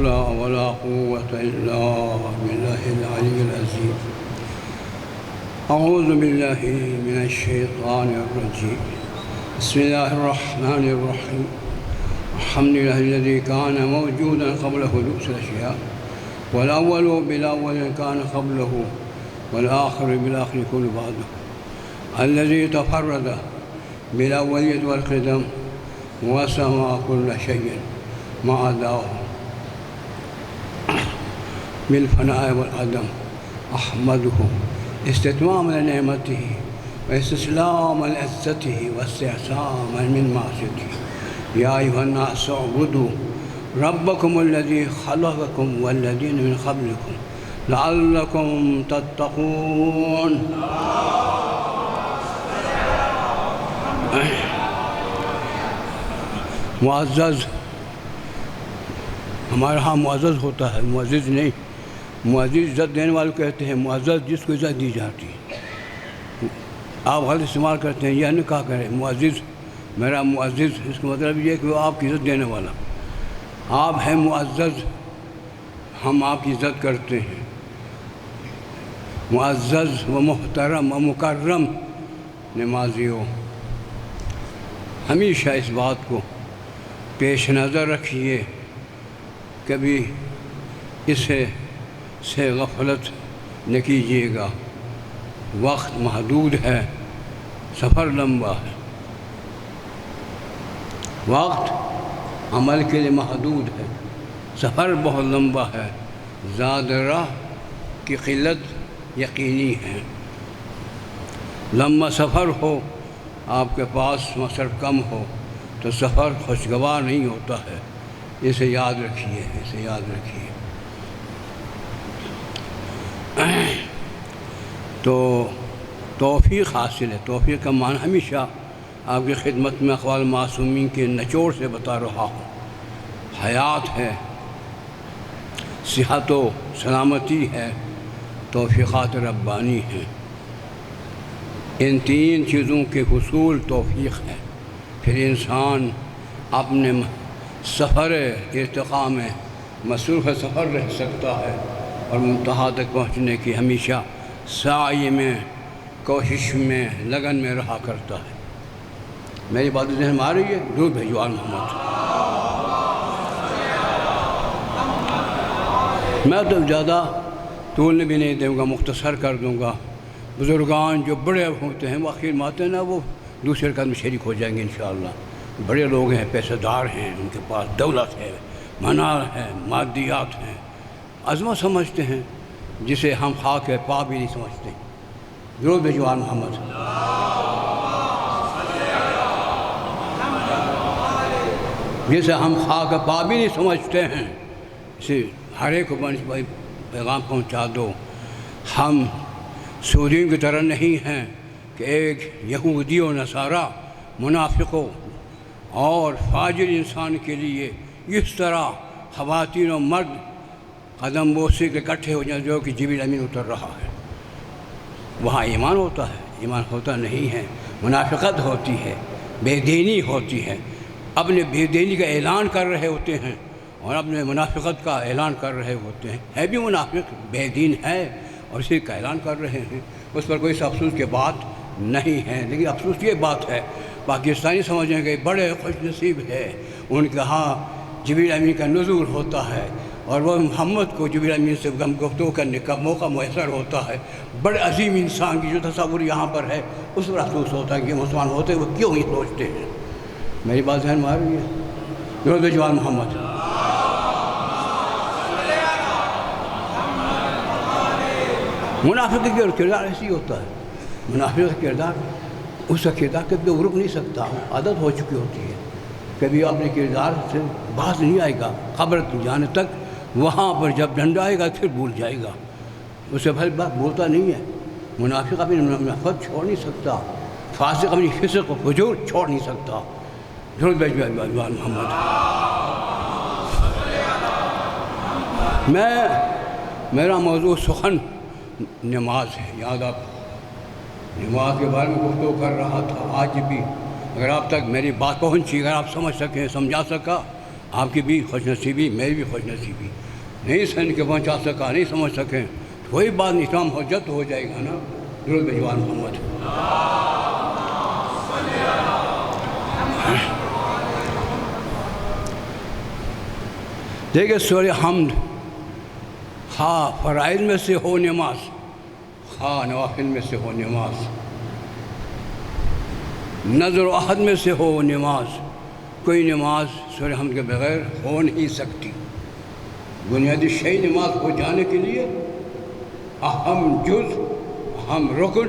لا ولا قوة إلا بالله العلي العظيم. أعوذ بالله من الشيطان الرجيم. بسم الله الرحمن الرحيم. الحمد لله الذي كان موجودا قبل حدوث الأشياء، والأول بالأول كان قبله، والآخر بالآخر يكون بعده، الذي تفرد بالأولية والقدم وسمع كل شيء ما أداه بالفناء والعدم. أحمده استتماما لنعمته واستسلاما لعزته واستعصاما من معصيته. يا أيها الناس اعبدوا ربكم الذي خلقكم والذين من قبلكم لعلكم تتقون. معزز، ہمارے ہاں معزز ہوتا ہے، معزز نہیں. معزز عزت دینے والے کہتے ہیں، معزز جس کو عزت دی جاتی ہے. آپ غلط استعمال کرتے ہیں، یہ نہیں کہا کریں معزز میرا معزز، اس کا مطلب یہ ہے کہ وہ آپ کی عزت دینے والا. آپ ہیں معزز، ہم آپ کی عزت کرتے ہیں. معزز و محترم و مکرم نمازیوں، ہمیشہ اس بات کو پیش نظر رکھیے، کبھی اسے سے غفلت نہ کیجیے گا. وقت محدود ہے، سفر لمبا ہے. وقت عمل کے لیے محدود ہے، سفر بہت لمبا ہے. زاد راہ کی قلت یقینی ہے. لمبا سفر ہو، آپ کے پاس مصرف کم ہو تو سفر خوشگوار نہیں ہوتا ہے. اسے یاد رکھیے، اسے یاد رکھیے. تو توفیق حاصل ہے. توفیق کا معنی ہمیشہ آپ کی خدمت میں اقوال معصومین کے نچوڑ سے بتا رہا ہوں. حیات ہے، صحت و سلامتی ہے، توفیقات ربانی ہیں. ان تین چیزوں کے حصول توفیق ہے. پھر انسان اپنے سفر ارتقاء میں مصروف سفر رہ سکتا ہے اور منتہا تک پہنچنے کی ہمیشہ سعی میں، کوشش میں، لگن میں رہا کرتا ہے. میری بات ذہن میں آ رہی ہے؟ درود بھیجو آل محمد. میں تو زیادہ طول بھی نہیں دوں گا، مختصر کر دوں گا. بزرگان جو بڑے ہوتے ہیں وہ آخر میں آتے ہیں نا، وہ دوسرے قدم شریک ہو جائیں گے انشاءاللہ. بڑے لوگ ہیں، پیسے دار ہیں، ان کے پاس دولت ہے، منال ہے، مادیات ہیں، عظمت سمجھتے ہیں جسے ہم خاک پا بھی نہیں سمجھتے. درود بھیجو آل محمد. جسے ہم خاک پا بھی نہیں سمجھتے ہیں، اسے ہر ایک کو پیغام پہنچا دو. ہم سعودیوں کی طرح نہیں ہیں کہ ایک یہودی و نصارہ منافقوں اور فاجر انسان کے لیے اس طرح خواتین و مرد قدم بوسی کے اکٹھے ہو جائیں جو کہ جبریل امین اتر رہا ہے. وہاں ایمان ہوتا ہے، ایمان ہوتا نہیں ہے. منافقت ہوتی ہے، بے دینی ہوتی ہے. اپنے بے دینی کا اعلان کر رہے ہوتے ہیں اور اپنے منافقت کا اعلان کر رہے ہوتے ہیں. ہے بھی منافق، بے دین ہے اور اسی کا اعلان کر رہے ہیں. اس پر کوئی افسوس کی بات نہیں ہے. لیکن افسوس یہ بات ہے، پاکستانی سمجھیں گے بڑے خوش نصیب ہے، ان کے ہاں جبریل امین کا نزول ہوتا ہے اور وہ محمد کو جبریل امین سے گفتگو کرنے کا موقع میسر ہوتا ہے. بڑے عظیم انسان کی جو تصور یہاں پر ہے اس پر افسوس ہوتا ہے کہ مسلمان ہوتے وہ کیوں نہیں سوچتے ہیں. میری بات ذہن میں آ رہی ہے؟ درود بھیجو آل محمد. منافق کا کردار ایسی ہوتا ہے. منافق کا کردار، اس کا کردار کبھی رک نہیں سکتا، عادت ہو چکی ہوتی ہے. کبھی اپنے کردار سے باز نہیں آئے گا قبر جانے تک. وہاں پر جب ڈنڈا آئے گا پھر بھول جائے گا. اس سے پہلے بات بولتا نہیں ہے. منافق اپنی منافقت چھوڑ نہیں سکتا، فاسق اپنی فسق و فجور چھوڑ نہیں سکتا. درود بھیجو آل محمد. میرا موضوع سخن نماز ہے. یاد آپ نماز کے بارے میں گفتگو کر رہا تھا. آج بھی اگر آپ تک میری بات پہنچی، اگر آپ سمجھ سکیں، سمجھا سکا آپ کی بھی خوش نصیبی، میری بھی خوش نصیبی، نہیں سن کے پہنچا سکا، نہیں سمجھ سکیں، کوئی بات نہیں، اسلام حجت ہو جائے گا نا۔ درود بجوار محمد۔ دیکھیں سورہ حمد، خواہ فرائض میں سے ہو نماز، خواہ نوافل میں سے ہو نماز، نظر و عہد میں سے ہو نماز، کوئی نماز سورہ حمد کے بغیر ہو نہیں سکتی۔ بنیادی شئی نماز ہو جانے کے لیے اہم جز، اہم رکن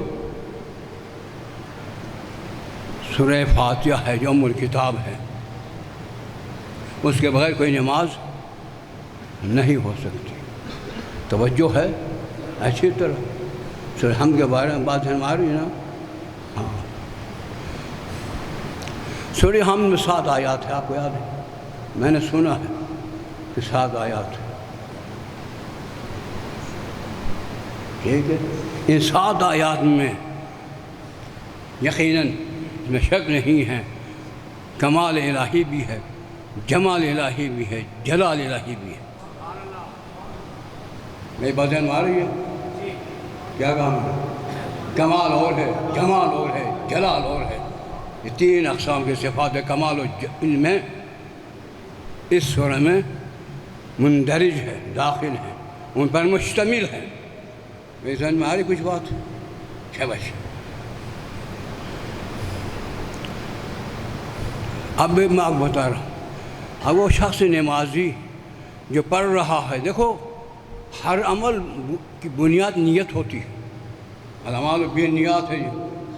سورہ فاتحہ ہے جو ام الکتاب ہے، اس کے بغیر کوئی نماز نہیں ہو سکتی۔ توجہ ہے اچھی طرح، سورہ حمد کے بارے میں بات ہماری نا۔ ہاں، سورہ حمد میں 7 آیات ہے، آپ کو یاد ہے؟ میں نے سنا ہے کہ 7 آیات ہے، ٹھیک ہے؟ ان 7 آیات میں یقیناً اس میں شک نہیں ہے، کمال الہی بھی ہے، جمال الہی بھی ہے، جلال الہی بھی ہے۔ میری بات سمجھ آ رہی ہے؟ کیا کام ہے؟ کمال اور ہے، جمال اور ہے، جلال اور ہے۔ یہ 3 اقسام کے صفات کمال و ان میں اس سورہ میں مندرج ہے، داخل ہے، ان پر مشتمل ہے۔ میری سمجھ میں آ رہی کچھ بات؟ شاباش۔ اب میں آپ کو بتا رہا ہوں، اب وہ شخص نمازی جو پڑھ رہا ہے، دیکھو ہر عمل کی بنیاد نیت ہوتی ہے، الاعمال بالنیات ہے،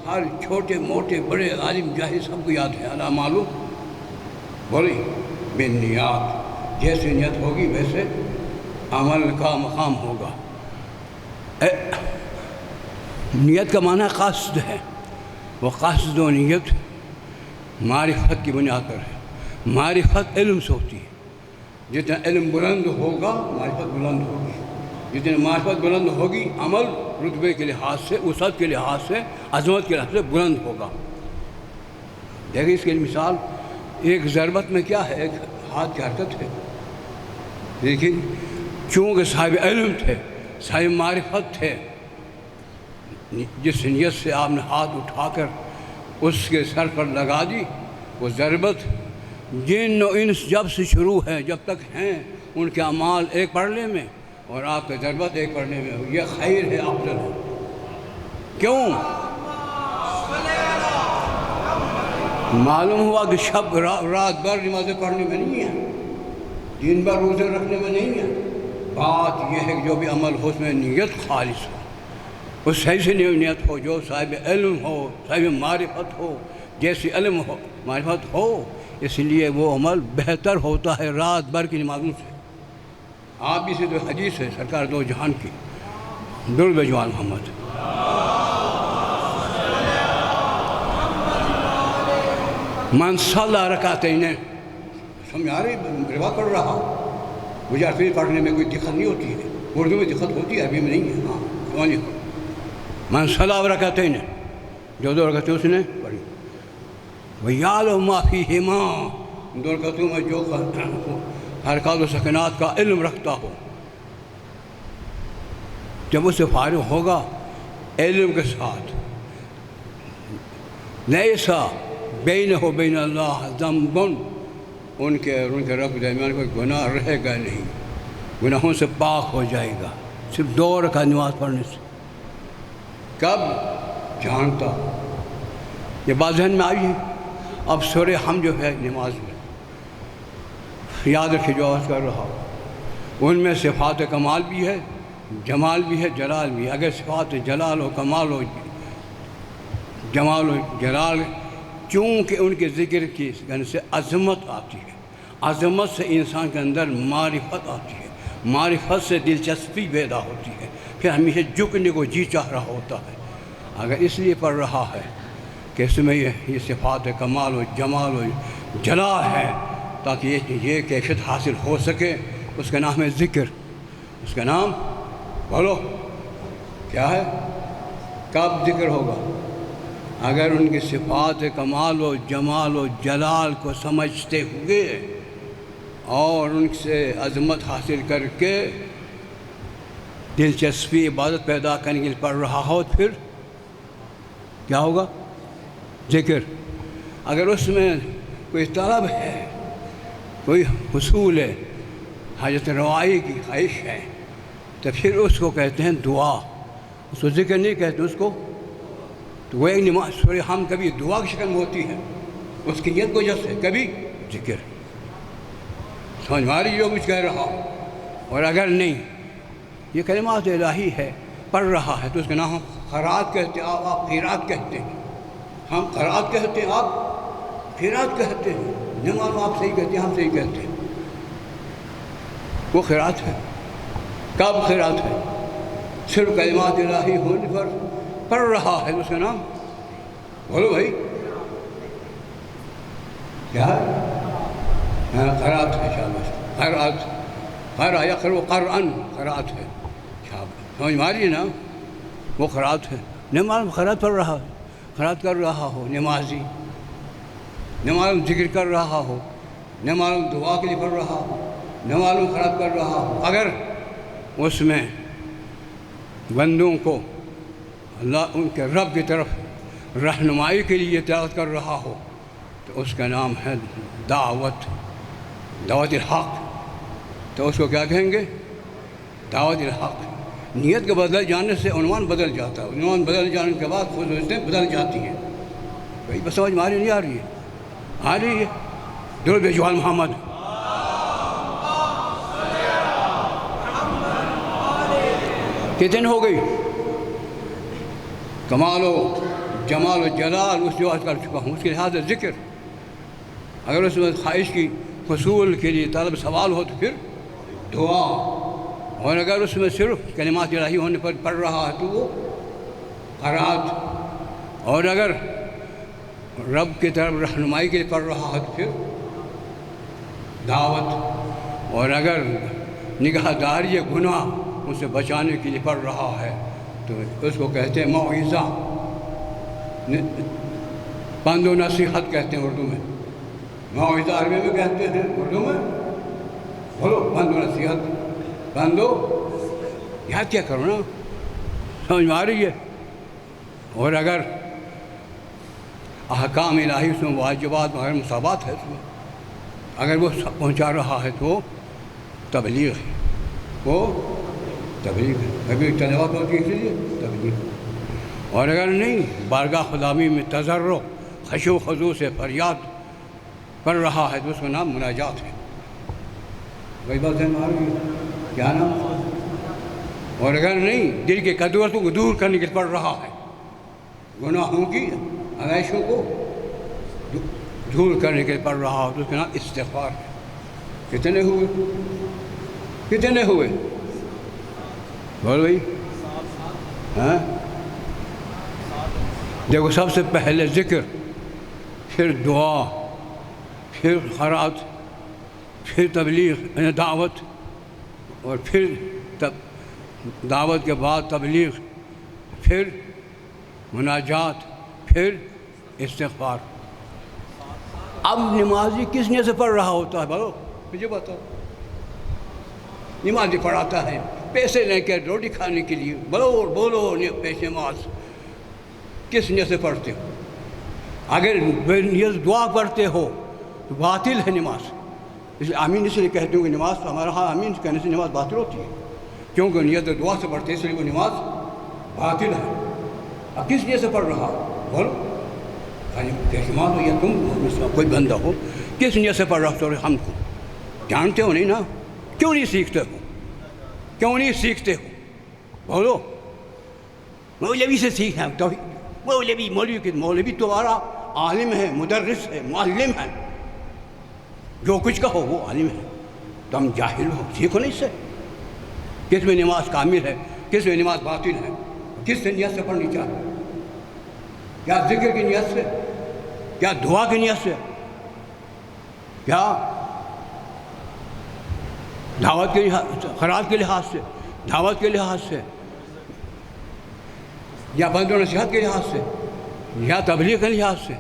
ہر چھوٹے موٹے بڑے عالم جاہل سب کو یاد ہے، الاعمال بولی بالنیات، جیسے نیت ہوگی ویسے عمل کا مقام ہوگا۔ نیت کا معنی قصد ہے، وہ قصد و نیت معرفت کی بنیاد پر ہے۔ معرفت علم سے ہوتی ہے، جتنا علم بلند ہوگا معرفت بلند ہوگی، جتنی معرفت بلند ہوگی عمل رتبے کے لحاظ سے، وسعت کے لحاظ سے، عظمت کے لحاظ سے بلند ہوگا۔ دیکھیں اس کی مثال، ایک ضربت میں کیا ہے؟ ایک ہاتھ کی حرکت ہے، لیکن چونکہ صاحب علم تھے، صاحب معرفت تھے، جس نیت سے آپ نے ہاتھ اٹھا کر اس کے سر پر لگا دی، وہ ضربت جن و انس جب سے شروع ہے، جب تک ہیں، ان کے اعمال ایک پڑھنے میں اور آپ کے ضربت ایک پڑھنے میں، یہ خیر ہے، افضل ہے۔ کیوں؟ معلوم ہوا کہ شب رات بھر نمازیں پڑھنے میں نہیں ہیں، دن بھر روزے رکھنے میں نہیں ہیں، بات یہ ہے کہ جو بھی عمل ہو اس میں نیت خالص ہو، اس صحیح سے نیت ہو، جو صاحب علم ہو، صاحب معرفت ہو، جیسی علم ہو معرفت ہو، اس لیے وہ عمل بہتر ہوتا ہے رات بھر کی نمازوں سے۔ آپ بھی سے تو حدیث ہے سرکار دو جہان کی، درود بجوار محمد۔ من صلی رکعتین، سمجھ آ رہی؟ روا پڑھ رہا، مجھے عربی پڑھنے میں کوئی دقت نہیں ہوتی ہے، اردو میں دقت ہوتی ہے، عربی میں نہیں ہے۔ ہاں سمجھے؟ من صلی رکعتین، جو 2 رکعتیں اس نے پڑھی، وَيَعْلَمُ مَا فِيهِمَا، 2 رکعتوں میں جو حرکات و سکنات کا علم رکھتا ہو، جب اس سے فارغ ہوگا علم کے ساتھ، لیسا بینہ و بین اللہ ذنب، ان کے رب کے درمیان کوئی گناہ رہے گا نہیں، گناہوں سے پاک ہو جائے گا صرف 2 رکعت نماز پڑھنے سے۔ کب؟ جانتا۔ یہ بات ذہن میں آئی ہے؟ اب سورہ حمد جو ہے نماز میں، یاد رکھیے جو عرض کر رہا ہوں، ان میں صفات کمال بھی ہے، جمال بھی ہے، جلال بھی ہے۔ اگر صفات جلال و کمال و جمال و جلال، چونکہ ان کے ذکر کی سے عظمت آتی ہے، عظمت سے انسان کے اندر معرفت آتی ہے، معرفت سے دلچسپی پیدا ہوتی ہے، پھر ہمیشہ جھکنے کو جی چاہ رہا ہوتا ہے۔ اگر اس لیے پڑھ رہا ہے کہ اس میں یہ صفات کمال و جمال و جلال ہے، تاکہ یہ کیفیت حاصل ہو سکے، اس کا نام ہے ذکر، اس کا نام بولو کیا ہے؟ کب ذکر ہوگا؟ اگر ان کی صفات کمال و جمال و جلال کو سمجھتے ہوئے اور ان سے عظمت حاصل کر کے دلچسپی عبادت پیدا کرنے کے لیے پڑھ رہا ہو، پھر کیا ہوگا؟ ذکر۔ اگر اس میں کوئی طلب ہے، کوئی حصول ہے، حاجت روائی کی خواہش ہے، تو پھر اس کو کہتے ہیں دعا، اس کو ذکر نہیں کہتے، اس کو تو وہ ایک نماز سورہ ہم کبھی دعا کی شکل میں ہوتی ہے اس کی نیت کی وجہ سے، کبھی ذکر۔ سمجھ میں آ رہی جو کچھ کہہ رہا ہوں؟ اور اگر نہیں، یہ کلمات الہی ہے، پڑھ رہا ہے، تو اس کا نام ہم قرات کہتے ہیں، آپ قرات کہتے ہیں، ہم قرات کہتے ہیں، آپ قرات کہتے ہیں، نماز آپ صحیح کہتے ہیں، ہم صحیح کہتے ہیں، وہ قرات ہے۔ کب قرات ہے؟ صرف کلمات الہی ہونے پر پڑھ رہا ہے، اس کا نام بولو بھائی کیا ہے؟ قرات ہے، شاباش، قرات، قرأ یقرأ قرآن، قرات ہے، شاباش، سمجھ میں آ رہی ہے نا؟ وہ قرات ہے۔ نماز قرات پڑھ رہا ہے، قرات کر رہا ہو، نمازی نماز ذکر کر رہا ہو، نماز دعا کے لیے پڑھ رہا ہو، نماز قرات کر رہا ہو، اگر اس میں بندوں کو اللہ ان کے رب کی طرف رہنمائی کے لیے تلاوت کر رہا ہو، تو اس کا نام ہے دعوت الحق۔ تو اس کو کیا کہیں گے؟ دعوت الحق۔ نیت کے بدل جانے سے عنوان بدل جاتا ہے، عنوان بدل جانے کے بعد خصوصیتیں بدل جاتی ہیں۔ بھائی بس سمجھ میں آ رہی نہیں؟ آ رہی ہے، آ رہی ہے؟ درود جوال محمد۔ کتنے ہو گئی؟ کمال و جمال و جلال اس جو عرض کر چکا ہوں، اس کے لحاظ سے ذکر۔ اگر اس میں خواہش کی حصول کے لیے طلب سوال ہو تو پھر دعا، اور اگر اس میں صرف کلمات الہی ہونے پر پڑھ رہا ہے تو وہ قرات، اور اگر رب کی طرف رہنمائی کے لیے پڑھ رہا ہے تو پھر دعوت، اور اگر نگاہ داری گناہ ان سے بچانے کے لیے پڑھ رہا ہے تو اس کو کہتے ہیں موعظہ، پند و نصیحت کہتے ہیں اردو میں، موعظہ عربی میں کہتے ہیں، اردو میں بولو پند و نصیحت، پند و یاد کیا کرو نا، سمجھ میں آ رہی ہے؟ اور اگر احکام الہی اس میں واجبات وغیرہ مصابات ہے اس میں، اگر وہ پہنچا رہا ہے تو تبلیغ ہے، وہ تبلیغ ہے، کبھی تلاوت ہوتی ہے اس لیے تبلیغ۔ اور اگر نہیں، بارگاہ خداوندی میں تضرع خشوع و خضوع سے فریاد پڑھ رہا ہے تو اس کا نام مناجات ہے۔ وہی بات ہے ہماری، کیا نام؟ اور اگر نہیں، دل کے کدورتوں کو دور کرنے کے لیے پڑھ رہا ہے، گناہوں کی عوائشوں کو دور کرنے کے لیے پڑھ رہا ہو تو اس کا نام استغفار ہے۔ کتنے ہوئے؟ کتنے ہوئے؟ بول بھائی، ہاں؟ دیکھو، سب سے پہلے ذکر، پھر دعا، پھر قرات، پھر تبلیغ دعوت، اور پھر دعوت کے بعد تبلیغ، پھر مناجات، پھر استغفار۔ اب نمازی کس نیت سے پڑھ رہا ہوتا ہے؟ بولو مجھے بتاؤ۔ نمازی پڑھاتا ہے پیسے لے کے روٹی کھانے کے لیے، بولو پیسے نماز کس نیت سے پڑھتے ہو؟ اگر بے نیت دعا پڑھتے ہو تو باطل ہے نماز۔ اس لیے آمین اس لیے کہتے ہوں کہ نماز ہمارا ہاں آمین کہنے سے نماز باطل ہوتی ہے، کیونکہ نیت دعا سے پڑھتے ہیں، اس لیے وہ نماز باطل ہے۔ اب کس نیت سے پڑھ رہا بولو؟ کیسمان ہو یا تم کوئی بندہ ہو، کس نیت سے پڑھ رہا ہو؟ ہم کو جانتے ہو نہیں نا؟ کیوں نہیں سیکھتے ہو؟ کیوں نہیں سیکھتے ہو؟ بولو۔ مولوی سے سیکھیں تو مولوی تمہارا عالم ہے، مدرس ہے، معلم ہے، جو کچھ کہو وہ عالم ہے، تو ہم جاہل ہو، سیکھو نہیں اس سے۔ کس میں نماز کامل ہے، کس میں نماز باطل ہے، کس سے نیت سے پڑھنی چاہیے؟ کیا ذکر کی نیت سے؟ کیا دعا کی نیت سے؟ کیا دعوت کے لحاظ، قرات کے لحاظ سے، دعوت کے لحاظ سے، یا بند و نصیحت کے لحاظ سے، یا تبلیغ کے لحاظ سے،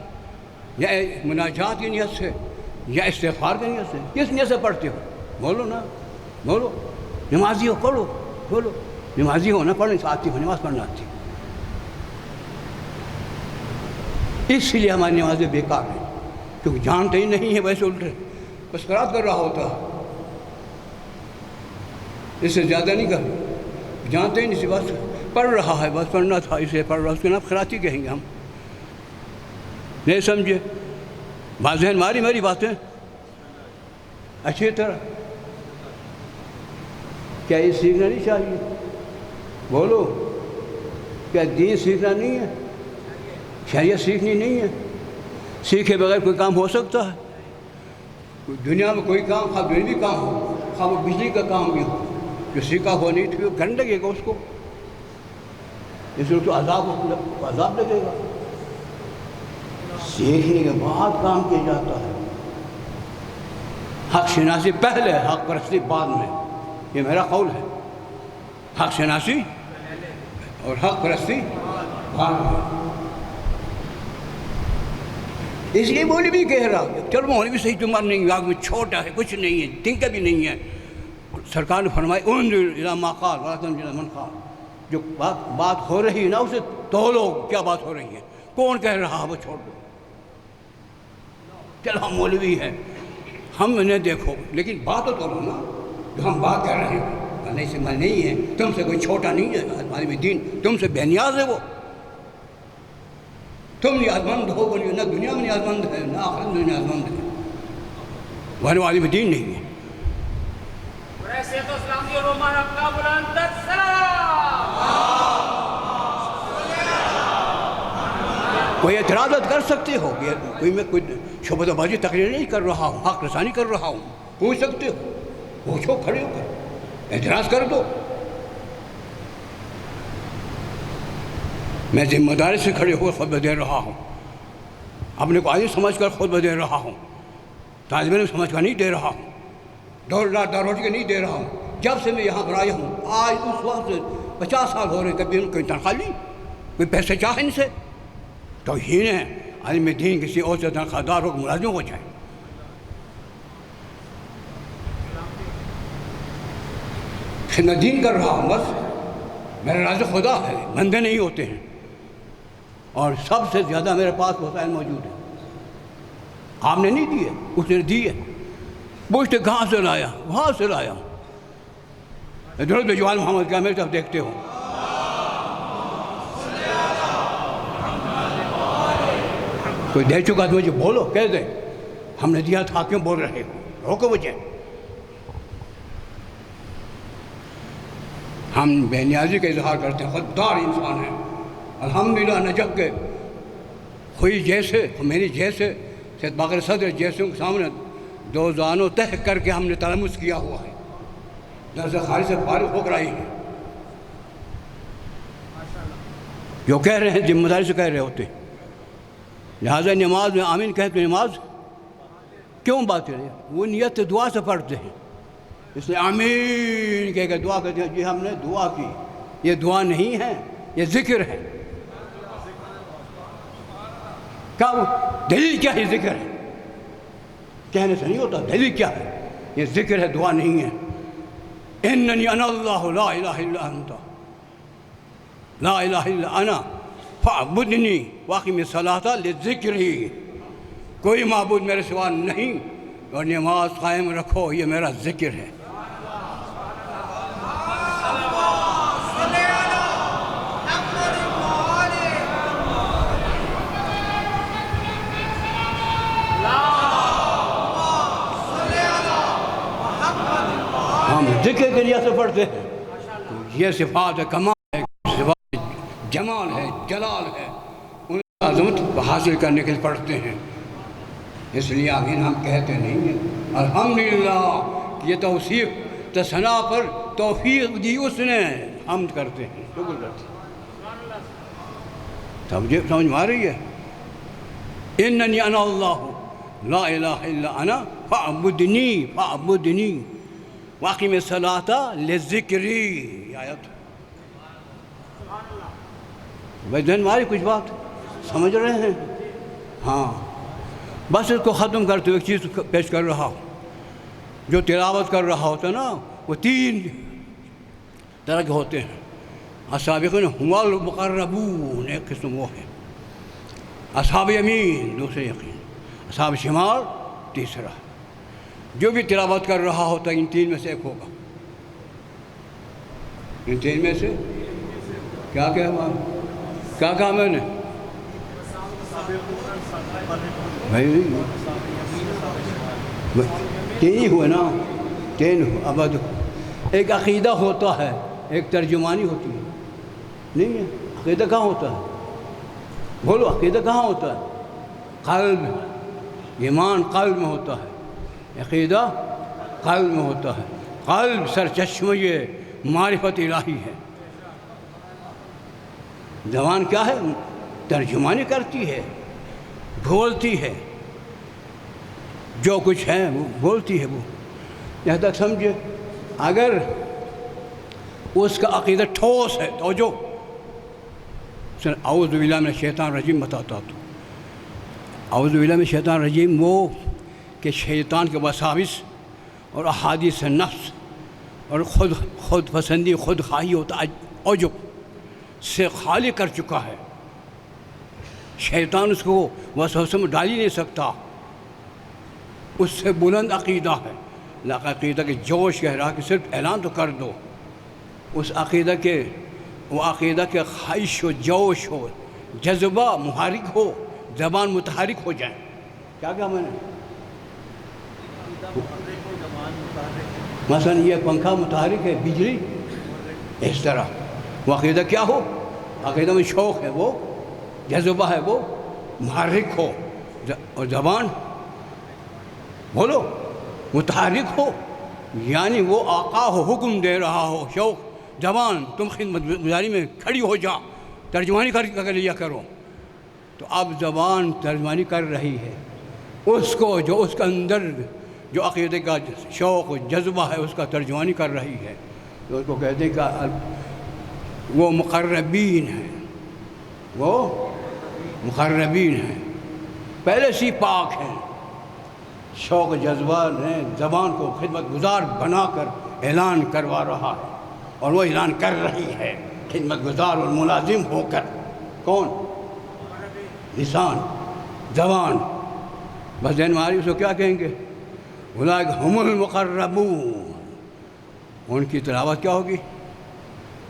یا مناجات کی نیت سے، یا استغفار کی نیت سے؟ کس نیت سے پڑھتے ہو؟ بولو نا، بولو۔ نمازی ہو پڑھو، بولو۔ نمازی ہو نا، پڑھنے آتی ہو، نماز پڑھنا آتی ہے، اس لیے ہماری نمازیں بیکار ہیں، کیونکہ جانتے ہی نہیں ہے، ویسے الٹے بس قرات کر رہا ہوتا، اس سے زیادہ نہیں کر، جانتے ہی نہیں، سی بس پڑھ رہا ہے، بس پڑھنا تھا اسے پڑھ رہا، اس کے نام قرات ہی کہیں گے ہم، نہیں سمجھے؟ بات ذہن ماری میری باتیں اچھی طرح، کیا یہ سیکھنا نہیں چاہیے؟ بولو، کیا دین سیکھنا نہیں ہے؟ شریعت سیکھنی نہیں ہے؟ سیکھے بغیر کوئی کام ہو سکتا ہے؟ دنیا میں کوئی کام، خواہ دنیوی کام ہو، خواہ وہ بجلی کا کام بھی ہو، جو سیکھا ہو نہیں تو وہ گھن لگے گا اس کو، اس لیے تو عذاب لگے گا۔ سیکھنے کے بعد کام کیا جاتا ہے، حق شناسی پہلے، حق پرستی بعد میں، یہ میرا قول ہے، حق شناسی اور حق پرستی بعد میں۔ اس لیے بولی بھی کہہ رہا، چلو مولوی بھی صحیح، تمہارا نہیں، آگ میں چھوٹا ہے، کچھ نہیں ہے، دن کا بھی نہیں ہے۔ سرکار نے فرمایا انظر الی ما قال ولا تنظر الی من قال، جو بات ہو رہی ہے نا اسے تولو، کیا بات ہو رہی ہے، کون کہہ رہا ہے، وہ چھوڑ دو۔ چلو ہم مولوی ہیں، ہم انہیں دیکھو، لیکن بات تو کرو نا، جو ہم بات کر رہے ہیں، نہیں سے من نہیں ہے، تم سے کوئی چھوٹا نہیں ہے، عالم دین تم سے بے نیاز ہے، وہ تم نیاز مند ہو، وہ نہ دنیا میں نیاز مند ہے، نہ آخرت میں نیاز مند ہے، وہ عالم دین نہیں ہے۔ کوئی اعتراض کر سکتے ہو، کوئی میں کوئی شبہہ بازی تقریر نہیں کر رہا ہوں، حق رسانی کر رہا ہوں، پوچھ سکتے ہو، پوچھو، کھڑے ہو کر اعتراض کر دو۔ میں ذمہ داری سے کھڑے ہو خطبہ دے رہا ہوں، اپنے کو عالم سمجھ کر خطبہ دے رہا ہوں، طالب علم سمجھ کر نہیں دے رہا ہوں، روٹی کے نہیں دے رہا ہوں۔ جب سے میں یہاں پر آیا ہوں، آج اس وقت سے 50 سال ہو رہے ہیں، کبھی کوئی تنخواہ لی، کوئی پیسے چاہے ان سے؟ توہین ہے، عالم دین کسی اور سے تنخواہ دار ہو ملازم ہو جائے۔ خدمت دین کر رہا ہوں، بس میرا رازق خدا ہے، بندے نہیں ہوتے ہیں، اور سب سے زیادہ میرے پاس وسائل موجود ہیں، آپ نے نہیں دیے، اس نے دیے، پوچھتے کہاں سے لایا، وہاں سے لایا۔ درود بجوال محمد کیا میرے طرف دیکھتے ہو؟ کوئی دے چکا تو مجھے بولو، کہہ دے ہم نے دیا تھا، کیوں بول رہے ہو، روکو مجھے۔ ہم بے نیازی کا اظہار کرتے ہیں، خوددار انسان ہیں، الحمدللہ نہ جب کہ ہوئی جیسے میری جیسے سید باقر صدر جیسوں کے سامنے دو زانوں تہ کر کے ہم نے تلمس کیا ہوا ہے، درس خارج سے فارغ ہو کر آئی ہیں، جو کہہ رہے ہیں ذمہ داری سے کہہ رہے ہوتے، لہٰذا نماز میں آمین کہتے ہیں، نماز کیوں بات کریں؟ وہ نیت دعا سے پڑھتے ہیں، اس لیے آمین کہہ کے دعا کرتے ہیں، جی ہم نے دعا کی، یہ دعا نہیں ہے، یہ ذکر ہے۔ دلیل کیا ہے؟ ذکر ہے، کہنے سے نہیں ہوتا، دلیل کیا ہے؟ یہ ذکر ہے، دعا نہیں ہے۔ اننی انا اللہ لا الہ الا انت لا الہ الا انا فاعبدنی واقم الصلاۃ لذکری، کوئی معبود میرے سوا نہیں، اور نماز قائم رکھو، یہ میرا ذکر ہے۔ ہم ذکر کے لیے سے پڑھتے ہیں، یہ صفات کمال ہے، صفات جمال ہے، جلال ہے، ان کی عظمت حاصل کرنے کے لیے پڑھتے ہیں، اس لیے آمین ہم کہتے نہیں ہیں۔ الحمدللہ، یہ توصیف ثنا پر توفیق دی اس نے، حمد کرتے ہیں، شکر کرتے ہیں، سمجھ میں آ رہی ہے؟ اننی انا اللہ لا الہ الا انا فاعبدنی فاعبدنی واقم الصلاۃ لذکری، یہ آیت بھائی ذہن ماری کچھ بات سمجھ رہے ہیں؟ ہاں، بس اس کو ختم کرتے ہوئے ایک چیز پیش کر رہا ہوں. جو تلاوت کر رہا ہوتا ہے نا وہ 3 طرح کے ہوتے ہیں. السابقون هم المقربون ایک قسم وہ ہے، اصحاب یمین دوسرے یقین، اصحاب شمال تیسرا. جو بھی تلاوت کر رہا ہوتا ہے ان 3 میں سے ایک ہوگا. ان 3 میں سے کیا کہا میں نے بھائی 3 ہی ہوئے نا، 3 ہو. اب ایک عقیدہ ہوتا ہے، ایک ترجمانی ہوتی ہے. نہیں ہے عقیدہ کہاں ہوتا ہے؟ بولو عقیدہ کہاں ہوتا ہے؟ قلب میں. ایمان قلب میں ہوتا ہے، عقیدہ قلب میں ہوتا ہے. قلب سرچشمہ معرفت الہی ہے. زبان کیا ہے؟ ترجمانی کرتی ہے، بولتی ہے، جو کچھ ہے وہ بولتی ہے. وہ یہاں تک سمجھے. اگر اس کا عقیدہ ٹھوس ہے توجہ، اعوذ باللہ من الشیطان الرجیم بتاتا تو اعوذ باللہ من الشیطان الرجیم وہ کہ شیطان کے وساوس اور احادیث نفس اور خود پسندی خود خواہی ہوتا عجب سے خالی کر چکا ہے. شیطان اس کو وسوسے میں ڈال ہی نہیں سکتا. اس سے بلند عقیدہ ہے. عقیدہ کے جوش کہہ رہا کہ صرف اعلان تو کر دو. اس عقیدہ کے وہ عقیدہ کے خواہش و جوش ہو، جذبہ محرک ہو، زبان متحرک ہو جائے. کیا کہا میں نے؟ مثلا یہ پنکھا متحرک ہے، بجلی اس طرح. وہ عقیدہ کیا ہو؟ عقیدہ میں شوق ہے، وہ جذبہ ہے، وہ محرک ہو، اور زبان بولو متحرک ہو. یعنی وہ آقا ہو، حکم دے رہا ہو. شوق زبان تم خدمت گزاری میں کھڑی ہو جا، ترجمانی کر لیا کرو. تو اب زبان ترجمانی کر رہی ہے اس کو جو اس کے اندر جو عقیدے کا شوق و جذبہ ہے اس کا ترجمانی کر رہی ہے. تو اس کو کہتے ہیں کہ وہ مقربین ہیں، وہ مقربین ہیں، پہلے سے پاک ہیں. شوق جذبہ نے زبان کو خدمت گزار بنا کر اعلان کروا رہا ہے، اور وہ اعلان کر رہی ہے خدمت گزار اور ملازم ہو کر. کون؟ لسان، زبان. بس ذہن میں آ رہی اس کو کیا کہیں گے؟ اولئک هم المقربون. ان کی تلاوت کیا ہوگی؟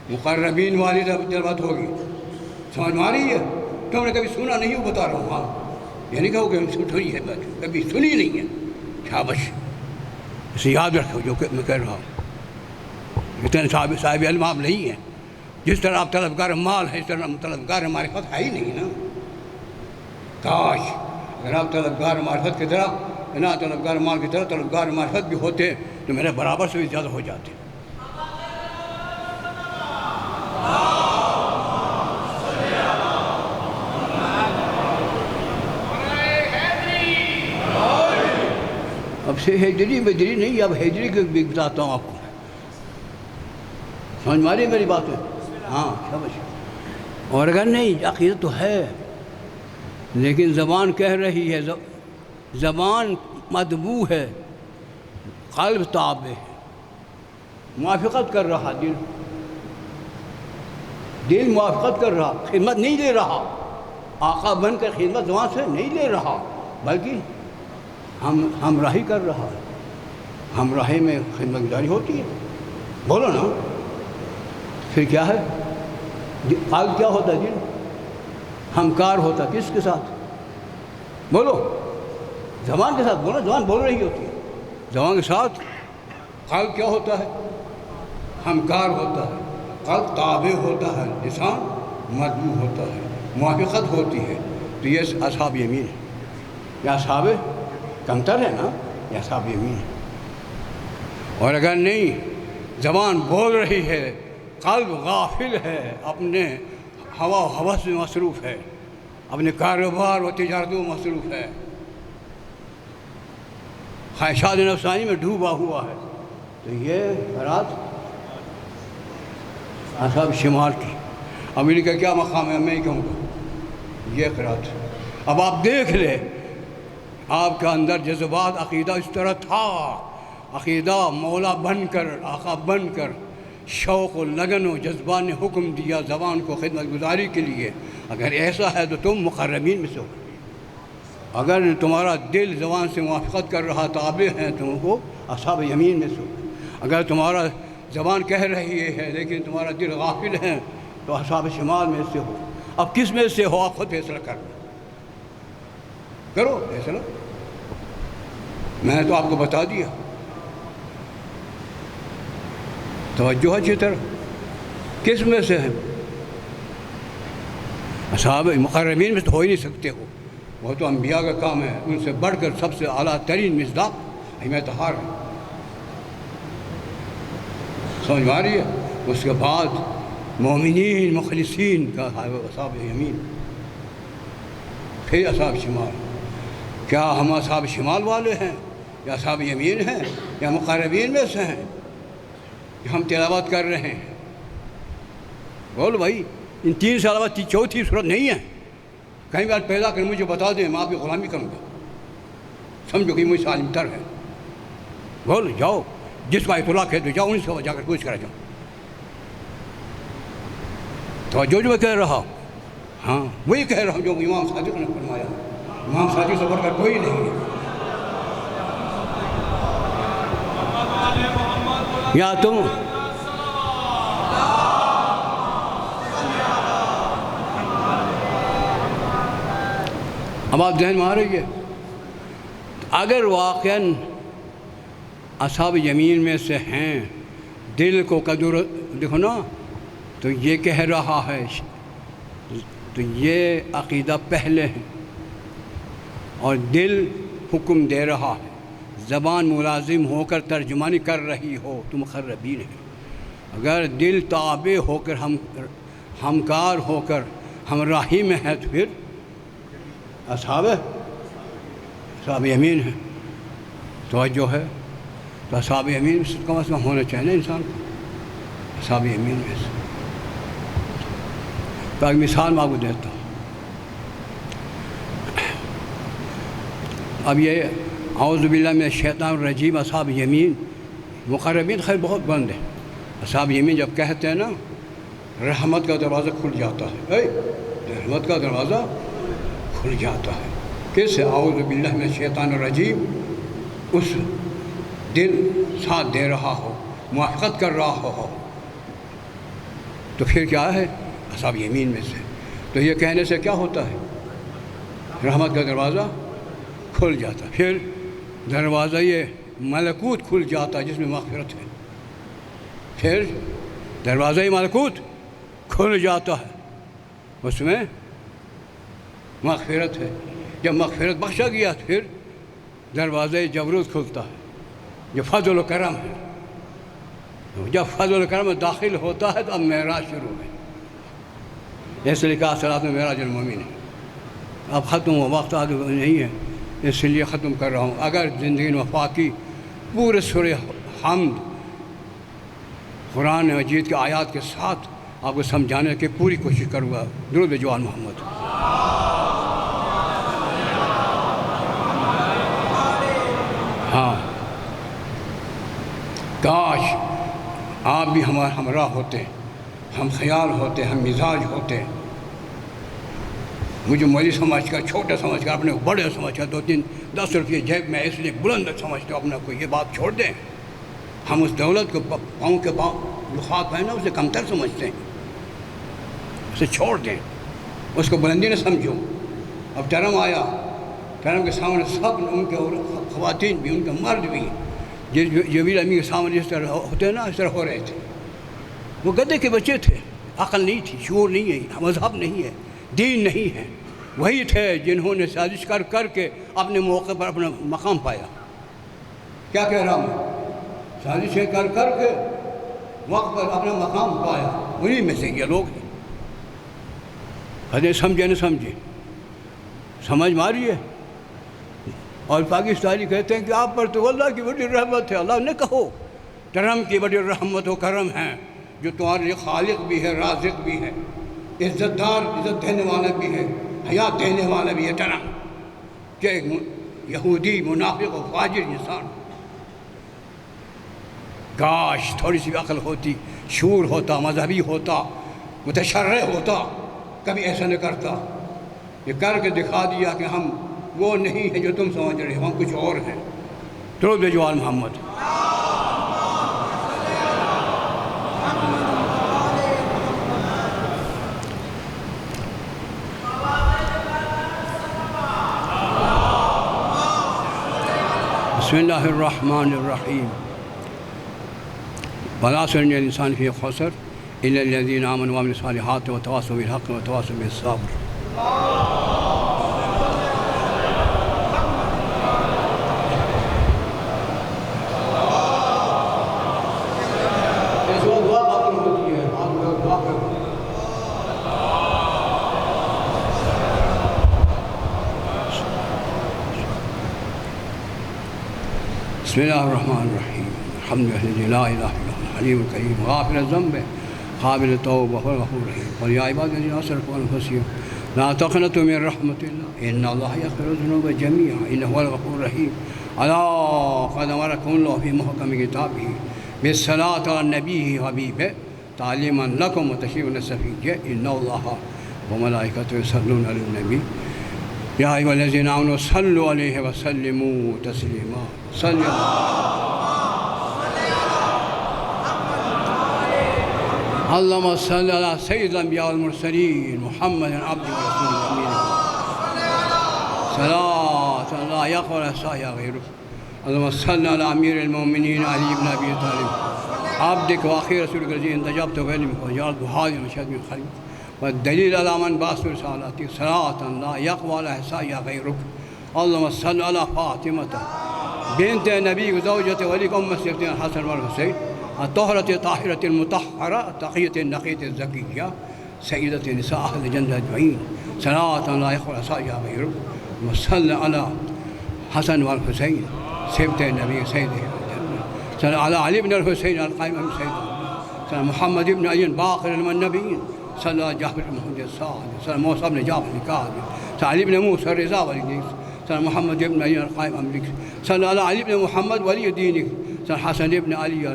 مقربین والی تلاوت ہوگی. سمجھ میں آ رہی ہے؟ تم نے کبھی سنا نہیں ہو بتا رہا ہوں. ہاں یہ نہیں کہو کہ ہم سنی ہے، کبھی سنی نہیں ہے. شابش، اسے یاد رکھو جو میں کہہ رہا ہوں. اتنے صاحب علم آپ نہیں ہیں. جس طرح آپ طلبگار مال ہے اس طرح طلبگار معرفت ہے ہی نہیں نا. کاش اگر آپ طلبگار معرفت کی طرح نہ طلبگار مال کی طرح طلبگار معرفت بھی ہوتے تو میرے برابر سے بھی زیادہ ہو جاتے. اب سے ہجری بدری نہیں، اب ہجری کے بھی بتاتا ہوں آپ کو. سمجھ ماری میری بات ہے؟ ہاں شاباش. اور اگر نہیں عقیدت تو ہے لیکن زبان کہہ رہی ہے، زبان مدبو ہے، قلب تابع ہے، موافقت کر رہا دل موافقت کر رہا، خدمت نہیں لے رہا. آقا بن کر خدمت زبان سے نہیں لے رہا بلکہ ہمراہی کر رہا ہے. ہمراہی میں خدمت گزاری ہوتی ہے. بولو نا پھر کیا ہے؟ قلب کیا ہوتا ہے؟ دل ہمکار ہوتا کس کے ساتھ؟ بولو. زبان کے ساتھ بولو. زبان بول رہی ہوتی ہے، زبان کے ساتھ. قلب کیا ہوتا ہے؟ ہمکار ہوتا ہے. قلب تابع ہوتا ہے، لسان مدعو ہوتا ہے، موافقت ہوتی ہے. تو یہ اصحاب یمین ہے. یہ اصحاب کمتر ہے نا، یہ اصحاب یمین ہے. اور اگر نہیں زبان بول رہی ہے، قلب غافل ہے، اپنے ہوا و ہوس میں مصروف ہے، اپنے کاروبار و تجارتوں میں مصروف ہے، خواہشات نفسانی میں ڈوبا ہوا ہے، تو یہ قرات اصحاب شمال کی. امریکہ کیا مقام ہے میں ہی کہوں گا، یہ قرات. اب آپ دیکھ لیں آپ کا اندر جذبات عقیدہ اس طرح تھا، عقیدہ مولا بن کر، آقا بن کر، شوق و لگن و جذبہ نے حکم دیا زبان کو خدمت گزاری کے لیے۔ اگر ایسا ہے تو تم مقربین میں سے ہو۔ اگر تمہارا دل زبان سے موافقت کر رہا تابع ہیں تم کو اصحاب یمین میں سے ہو۔ اگر تمہارا زبان کہہ رہی ہے لیکن تمہارا دل غافل ہے تو اصحاب شمال میں سے ہو۔ اب کس میں سے ہو آپ خود فیصلہ کرو فیصلہ، میں نے تو آپ کو بتا دیا۔ توجہ اچھی طرح، کس میں سے ہیں؟ اصحاب مقربین میں تو ہو ہی نہیں سکتے ہو، وہ تو انبیاء کا کام ہے، ان سے بڑھ کر سب سے اعلیٰ ترین مصداق حمایہ طہار ہے۔ سمجھ میں آ رہی ہے؟ اس کے بعد مومنین مخلصین کا اصحاب یمین، پھر اصحاب شمال۔ کیا ہم اصحاب شمال والے ہیں یا اصحاب یمین ہیں یا مقربین میں سے ہیں کہ ہم تلاوت کر رہے ہیں؟ بول بھائی، ان 3 سال بعد چوتھی صورت نہیں ہے، کہیں بار پیدا کر مجھے بتا دیں، میں آپ کی غلامی کروں گا، سمجھو کہ مجھ سے عالم تر ہے۔ بول جاؤ، جس کا اطلاق ہے تو جاؤ ان سے جا کر پوچھ کر جاؤ۔ تو جو میں کہہ رہا، ہاں وہی کہہ رہا ہوں جو امام صادق نے فرمایا۔ امام صادق سے بڑھ کر کوئی نہیں ہے۔ یا تم اب آپ ذہن میں آ رہی ہے، اگر واقعاً اصحاب یمین میں سے ہیں، دل کو قدر دیکھو نا، تو یہ کہہ رہا ہے، تو یہ عقیدہ پہلے ہے اور دل حکم دے رہا ہے، زبان ملازم ہو کر ترجمانی کر رہی ہو تو مقربین ہے۔ اگر دل تابع ہو کر ہمکار ہو کر ہمراہی میں ہے تو پھر اصحاب یمین ہے۔ توجہ ہے؟ تو اصحاب یمین میں سے کم از کم ہونا چاہیے نا انسان کو، اصحاب یمین میں سے۔ تو ایک مثال میں آپ کو دیتا ہوں۔ اب یہ اعوذ باللہ من الشیطان الرجیم، اصحاب یمین مقربین خیر بہت بند ہے۔ اصحاب یمین جب کہتے ہیں نا، رحمت کا دروازہ کھل جاتا ہے، رحمت کا دروازہ کھل جاتا ہے۔ کیسے؟ اعوذ باللہ من الشیطان الرجیم، اس دل ساتھ دے رہا ہو، موافقت کر رہا ہو، تو پھر کیا ہے؟ اصحاب یمین میں سے۔ تو یہ کہنے سے کیا ہوتا ہے؟ رحمت کا دروازہ کھل جاتا ہے، پھر دروازہ یہ ملکوت کھل جاتا ہے جس میں مغفرت ہے، پھر دروازہ ملکوت کھل جاتا ہے، اس میں مغفرت ہے۔ جب مغفرت بخشا گیا تو پھر دروازہ جبروت کھلتا ہے، جو فضل و کرم ہے۔ جب فضل و کرم داخل ہوتا ہے تو اب معراج شروع ہے۔ اس لیے کہا صراط میں معراج المومن ہے۔ اب ختم ہو، وقت آگے نہیں ہے، اس لیے ختم کر رہا ہوں۔ اگر زندگی میں وفاقی پورے سورہ حمد قرآن مجید کے آیات کے ساتھ آپ کو سمجھانے کی پوری کوشش کروں گا۔ درود جوان محمد۔ ہاں، کاش آپ بھی ہمارے ہمراہ ہوتے، ہم خیال ہوتے، ہم مزاج ہوتے۔ مجھے مولی سمجھ کر، چھوٹا سمجھ کر، اپنے کو بڑے سمجھ کر 2-10 روپئے جیب میں اس لیے بلند سمجھتے ہو اپنے کو، یہ بات چھوڑ دیں۔ ہم اس دولت کو پاؤں کے پاؤں لخات ہے نا، اسے کمتر سمجھتے ہیں، اسے چھوڑ دیں، اس کو بلندی نہ سمجھو۔ اب ٹرم آیا، ٹرم کے سامنے سب ان کے خواتین بھی، ان کے مرد بھی، جبیل امی کے سامنے جس طرح ہوتے ہیں نا، اس طرح ہو رہے تھے۔ وہ گدھے کے بچے تھے، عقل نہیں تھی، شعور نہیں ہے، مذہب نہیں ہے، دین نہیں ہے۔ وہی تھے جنہوں نے سازش کر کر کے اپنے موقع پر اپنا مقام پایا۔ کیا کہہ رہا ہوں؟ سازشیں کر کر کے وقت پر اپنا مقام پایا، انہی میں سے یہ لوگ ہیں۔ حضرت سمجھے نہ سمجھے، سمجھ ماری ہے۔ اور پاکستانی کہتے ہیں کہ آپ پر تو اللہ کی بڑی رحمت ہے۔ اللہ نے کہو ٹرم کی بڑی رحمت و کرم ہے، جو تمہارے لیے خالق بھی ہے، رازق بھی ہے، عزت دار، عزت دینے والا بھی ہے، حیات دینے والا بھی ہے ٹرم۔ کہ یہودی منافق و فاجر انسان. کاش تھوڑی سی عقل ہوتی، شعور ہوتا، مذہبی ہوتا، متشرع ہوتا، کبھی ایسا نہ کرتا. یہ کر کے دکھا دیا کہ ہم وہ نہیں ہیں جو تم سمجھ رہے ہو، ہم کچھ اور ہیں. درود بھیجو آل محمد. بسم اللہ الرحمن الرحیم. والعصر ان الانسان فی خسر الا الذین آمنوا وعملوا الصالحات وتواصوا بالحق وتواصوا بالصبر. بسم اللہ الرحمن الرحیم. الحمد للہ لا الہ الا اللہ الحلیم الکریم غافر الذنب قابل التوب وهو الغفور الرحیم. قل یا عبادی الذین اسرفوا علی انفسهم لا تقنطوا من رحمة اللہ ان اللہ یغفر الذنوب جميعا انہ هو الغفور الرحیم. الا قد امرکم اللہ فی محکم کتابہ بالصلاۃ علی النبی حبیبہ تعلیما لکم وتشریفا للصفیہ ان اللہ وملائکتہ یصلون علی النبی یا ایھا الذین آمنوا صلوا علیہ وسلموا تسلیما. صلی اللہم صلی علی سید الانبیاء والمرسلین محمد عبدہ ورسولہ امین صلاۃ لا یخفی احصائہا غیرک. اللہم صلی علی امیر المؤمنین علی بن ابی طالب عبدک واخیر رسولک الذی انتجبت بعلمک وجعلت حاضرا مشهدا من خلقک والدلیل علی من بعث رسالتک صلاۃ لا یخفی احصائہا غیرک. اللہم صلی علی فاطمہ بنت نبی زوجۃ ولیک ام سیدنا الحسن والحسین الطاہرۃ طاہرۃ المطہرہ تقیۃ النقیۃ الزکیہ سیدۃ نساء اہل الجنہ اجمعین صلاۃ لا یخفی احصائہا غیرک. وصلی علی حسن والحسین سبط نبی سید الجنہ. صلی علی علی بن الحسین القائم من سید. صلی محمد بن علی باقر النبیین. صلی جعفر محمد الصادق. صلی موسیٰ بن جعفر الکاظم. صلی علی بن موسیٰ الرضا والدین. صلی محمد بن علی القائم امرک. صلی علی علی بن محمد ولی دینک. صلی حسن بن علی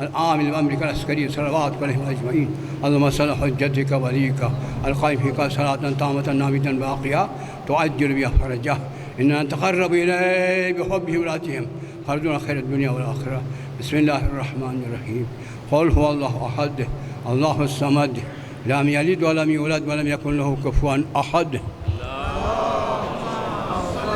العامل بأمرك العسكري صلوات عليهم أجمعين. اللهم صل حجتك وليك القائم فيك صلاة تامة نامة باقية تعجل بها فرجه إننا نتقرب إليه بحبهم ولاتهم فرجنا خير الدنيا والآخرة. بسم الله الرحمن الرحيم. قل هو الله أحد الله الصمد لم يلد ولم يولد ولم يكن له كفوا أحد.